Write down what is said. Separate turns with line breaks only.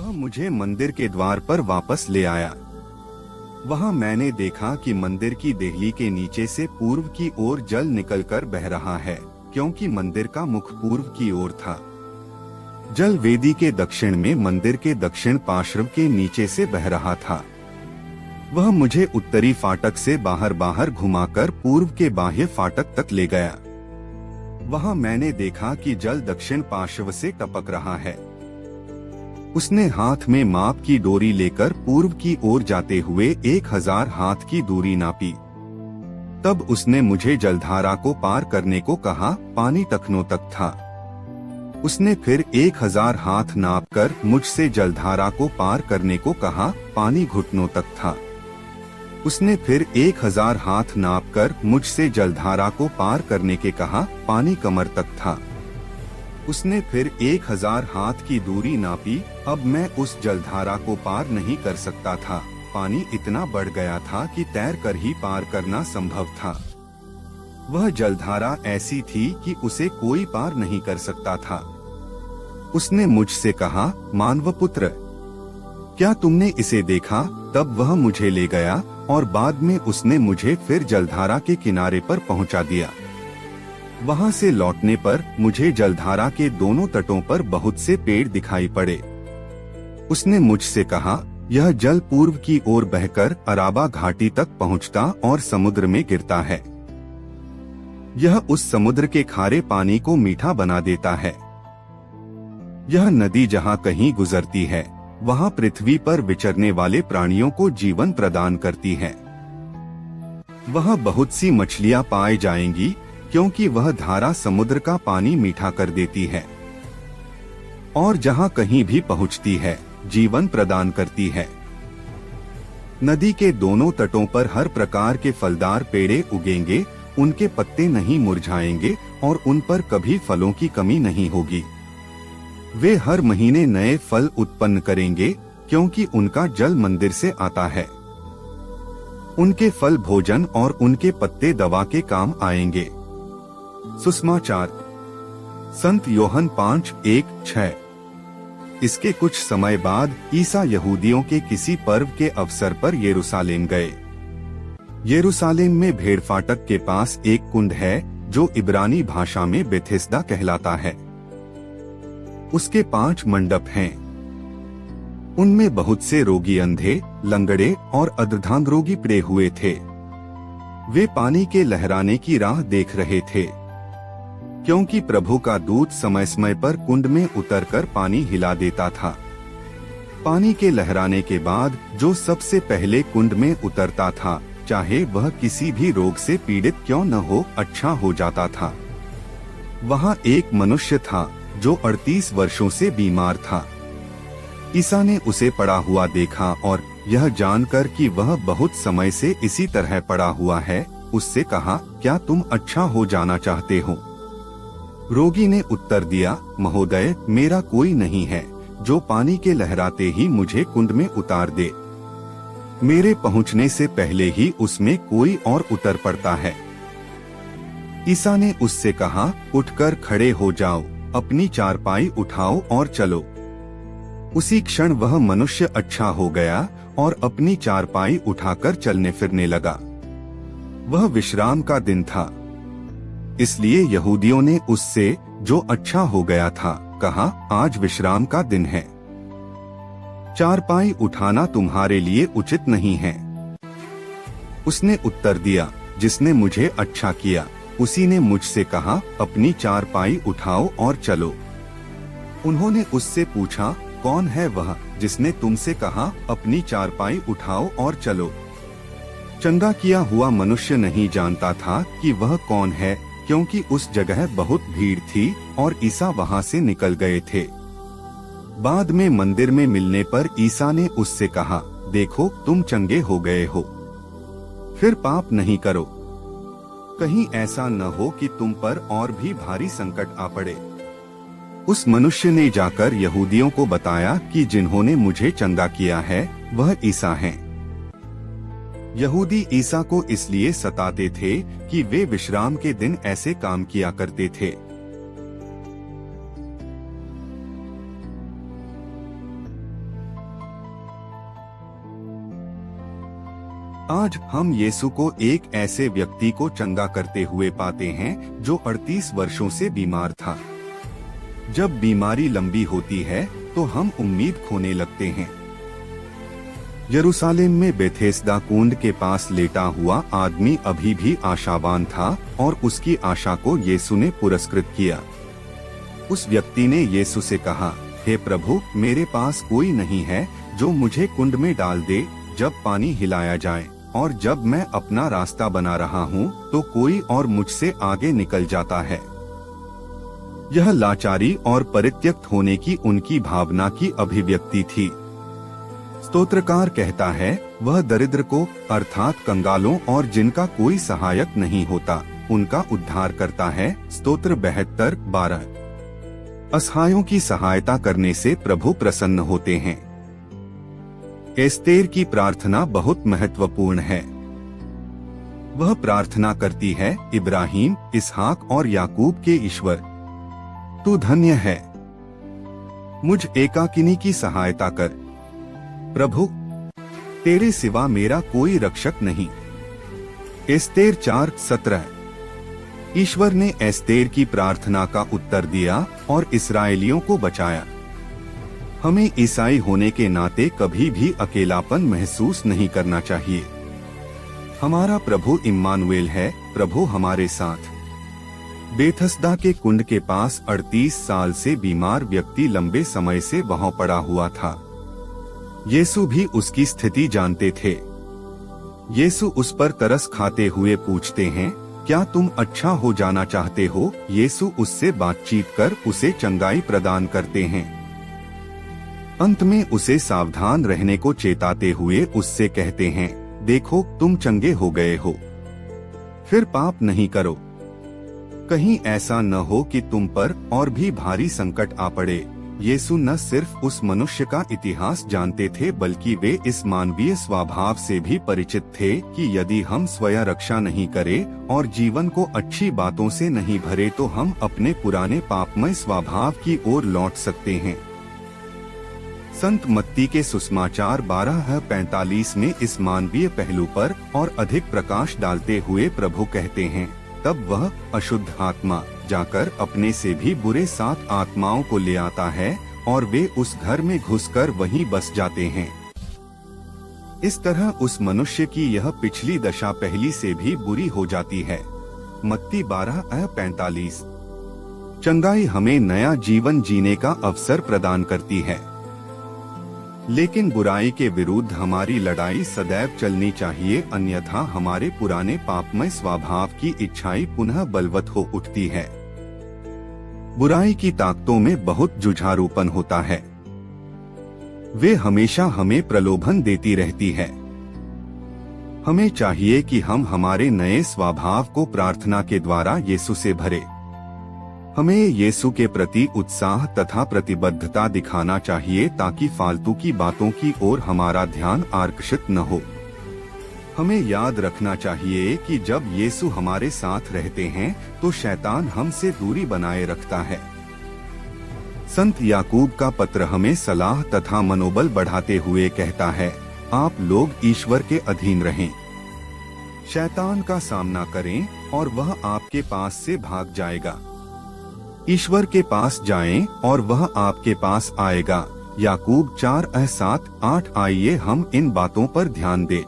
वह मुझे मंदिर के द्वार पर वापस ले आया। वहां मैंने देखा कि मंदिर की देहली के नीचे से पूर्व की ओर जल निकलकर बह रहा है, क्योंकि मंदिर का मुख पूर्व की ओर था। जल वेदी के दक्षिण में मंदिर के दक्षिण पार्श्व के नीचे से बह रहा था। वह मुझे उत्तरी फाटक से बाहर घुमाकर पूर्व के बाह्य फाटक तक ले गया। वहां मैंने देखा कि जल दक्षिण पार्श्व से टपक रहा है। उसने हाथ में माप की डोरी लेकर पूर्व की ओर जाते हुए 1000 हाथ की दूरी नापी। तब उसने मुझे जलधारा को पार करने को कहा। पानी टखनों तक था। उसने फिर 1000 हाथ नापकर मुझसे जलधारा को पार करने को कहा। पानी घुटनों तक था। उसने फिर 1000 हाथ नापकर मुझसे जलधारा को पार करने के कहा। पानी कमर तक था। उसने फिर 1000 हाथ की दूरी नापी। अब मैं उस जलधारा को पार नहीं कर सकता था। पानी इतना बढ़ गया था कि तैरकर ही पार करना संभव था। वह जलधारा ऐसी थी कि उसे कोई पार नहीं कर सकता था। उसने मुझसे कहा, मानवपुत्र, क्या तुमने इसे देखा? तब वह मुझे ले गया और बाद में उसने मुझे फिर जलधारा के किनारे पर पहुंचा दिया। वहां से लौटने पर मुझे जलधारा के दोनों तटों पर बहुत से पेड़ दिखाई पड़े। उसने मुझसे कहा, यह जल पूर्व की ओर बहकर अराबा घाटी तक पहुंचता और समुद्र में गिरता है। यह उस समुद्र के खारे पानी को मीठा बना देता है। यह नदी जहां कहीं गुजरती है, वहां पृथ्वी पर विचरने वाले प्राणियों को जीवन प्रदान करती है। वह बहुत सी मछलियां पाई जाएंगी, क्योंकि वह धारा समुद्र का पानी मीठा कर देती है और जहां कहीं भी पहुंचती है, जीवन प्रदान करती है। नदी के दोनों तटों पर हर प्रकार के फलदार पेड़े उगेंगे। उनके पत्ते नहीं मुरझाएंगे और उन पर कभी फलों की कमी नहीं होगी। वे हर महीने नए फल उत्पन्न करेंगे, क्योंकि उनका जल मंदिर से आता है। उनके फल भोजन और उनके पत्ते दवा के काम आएंगे। सुसमाचार संत योहन 5:1-6। इसके कुछ समय बाद ईसा यहूदियों के किसी पर्व के अवसर पर यरूशलेम गए। यरूशलेम में भेड़ फाटक के पास एक कुंड है, जो इब्रानी भाषा में बेथेस्दा कहलाता है। उसके 5 मंडप हैं। उनमें बहुत से रोगी, अंधे, लंगड़े और अधरंग रोगी पड़े हुए थे। वे पानी के लहराने की राह देख रहे थे, क्योंकि प्रभु का दूत समय समय पर कुंड में उतरकर पानी हिला देता था। पानी के लहराने के बाद जो सबसे पहले कुंड में उतरता था, चाहे वह किसी भी रोग से पीड़ित क्यों न हो, अच्छा हो जाता था। वहाँ एक मनुष्य था जो 38 वर्षों से बीमार था। ईसा ने उसे पड़ा हुआ देखा और यह जानकर कि वह बहुत समय से इसी तरह पड़ा हुआ है, उससे कहा, क्या तुम अच्छा हो जाना चाहते हो? रोगी ने उत्तर दिया, महोदय, मेरा कोई नहीं है जो पानी के लहराते ही मुझे कुंड में उतार दे। मेरे पहुंचने से पहले ही उसमें कोई और उतर पड़ता है। ईसा ने उससे कहा, उठकर खड़े हो जाओ, अपनी चारपाई उठाओ और चलो। उसी क्षण वह मनुष्य अच्छा हो गया और अपनी चारपाई उठाकर चलने फिरने लगा। वह विश्राम का दिन था, इसलिए यहूदियों ने उससे, जो अच्छा हो गया था, कहा, आज विश्राम का दिन है। चारपाई उठाना तुम्हारे लिए उचित नहीं है। उसने उत्तर दिया, जिसने मुझे अच्छा किया, उसी ने मुझसे कहा, अपनी चारपाई उठाओ और चलो। उन्होंने उससे पूछा, कौन है वह जिसने तुमसे कहा, अपनी चारपाई उठाओ और चलो? चंगा किया हुआ मनुष्य नहीं जानता था कि वह कौन है, क्योंकि उस जगह बहुत भीड़ थी और ईसा वहां से निकल गए थे। बाद में मंदिर में मिलने पर ईसा ने उससे कहा, देखो, तुम चंगे हो गए हो, फिर पाप नहीं करो, कहीं ऐसा न हो कि तुम पर और भी भारी संकट आ पड़े। उस मनुष्य ने जाकर यहूदियों को बताया कि जिन्होंने मुझे चंगा किया है वह ईसा हैं। यहूदी ईसा को इसलिए सताते थे कि वे विश्राम के दिन ऐसे काम किया करते थे। आज हम यीशु को एक ऐसे व्यक्ति को चंगा करते हुए पाते हैं जो 38 वर्षों से बीमार था। जब बीमारी लंबी होती है तो हम उम्मीद खोने लगते हैं। यरूशलेम में बेथेस्दा कुंड के पास लेटा हुआ आदमी अभी भी आशावान था और उसकी आशा को यीशु ने पुरस्कृत किया। उस व्यक्ति ने यीशु से कहा, हे प्रभु, मेरे पास कोई नहीं है जो मुझे कुंड में डाल दे जब पानी हिलाया जाए, और जब मैं अपना रास्ता बना रहा हूँ तो कोई और मुझसे आगे निकल जाता है। यह लाचारी और परित्यक्त होने की उनकी भावना की अभिव्यक्ति थी। स्तोत्रकार कहता है, वह दरिद्र को अर्थात कंगालों और जिनका कोई सहायक नहीं होता उनका उद्धार करता है। स्तोत्र 72:12। असहायों की सहायता करने से प्रभु प्रसन्न होते हैं। एस्तेर की प्रार्थना बहुत महत्वपूर्ण है। वह प्रार्थना करती है, इब्राहिम, इसहाक और याकूब के ईश्वर, तू धन्य है, मुझ एकाकिनी की सहायता कर। प्रभु, तेरे सिवा मेरा कोई रक्षक नहीं। एस्तेर 4:17। ईश्वर ने एस्तेर की प्रार्थना का उत्तर दिया और इस्राएलियों को बचाया। हमें ईसाई होने के नाते कभी भी अकेलापन महसूस नहीं करना चाहिए। हमारा प्रभु इम्मानुएल है, प्रभु हमारे साथ। बेथस्दा के कुंड के पास 38 साल से बीमार व्यक्ति लंबे समय से वहां पड़ा हुआ था। यीशु भी उसकी स्थिति जानते थे। यीशु उस पर तरस खाते हुए पूछते हैं, क्या तुम अच्छा हो जाना चाहते हो? यीशु उससे बातचीत कर उसे चंगाई प्रदान करते हैं। अंत में उसे सावधान रहने को चेताते हुए उससे कहते हैं, देखो, तुम चंगे हो गए हो, फिर पाप नहीं करो। कहीं ऐसा न हो कि तुम पर और भी भारी संकट आ पड़े। यीशु न सिर्फ उस मनुष्य का इतिहास जानते थे बल्कि वे इस मानवीय स्वभाव से भी परिचित थे कि यदि हम स्वयं रक्षा नहीं करें और जीवन को अच्छी बातों से नहीं भरे तो हम अपने पुराने पापमय स्वभाव की ओर लौट सकते हैं। संत मत्ती के सुसमाचार 12:45 में इस मानवीय पहलू पर और अधिक प्रकाश डालते हुए प्रभु कहते हैं, तब वह अशुद्ध आत्मा जाकर अपने से भी बुरे 7 आत्माओं को ले आता है और वे उस घर में घुसकर वहीं बस जाते हैं। इस तरह उस मनुष्य की यह पिछली दशा पहली से भी बुरी हो जाती है। मत्ती 12:45। चंगाई हमें नया जीवन जीने का अवसर प्रदान करती है, लेकिन बुराई के विरुद्ध हमारी लड़ाई सदैव चलनी चाहिए, अन्यथा हमारे पुराने पापमय स्वभाव की इच्छाएं पुनः बलवत हो उठती है। बुराई की ताकतों में बहुत जुझारूपन होता है। वे हमेशा हमें प्रलोभन देती रहती है। हमें चाहिए कि हम हमारे नए स्वभाव को प्रार्थना के द्वारा यीशु से भरें। हमें यीशु के प्रति उत्साह तथा प्रतिबद्धता दिखाना चाहिए ताकि फालतू की बातों की ओर हमारा ध्यान आकर्षित न हो। हमें याद रखना चाहिए कि जब यीशु हमारे साथ रहते हैं तो शैतान हमसे दूरी बनाए रखता है। संत याकूब का पत्र हमें सलाह तथा मनोबल बढ़ाते हुए कहता है, आप लोग ईश्वर के अधीन रहें, शैतान का सामना करें और वह आपके पास से भाग जाएगा। ईश्वर के पास जाएं और वह आपके पास आएगा। याकूब 4:7-8। आइए हम इन बातों पर ध्यान दें।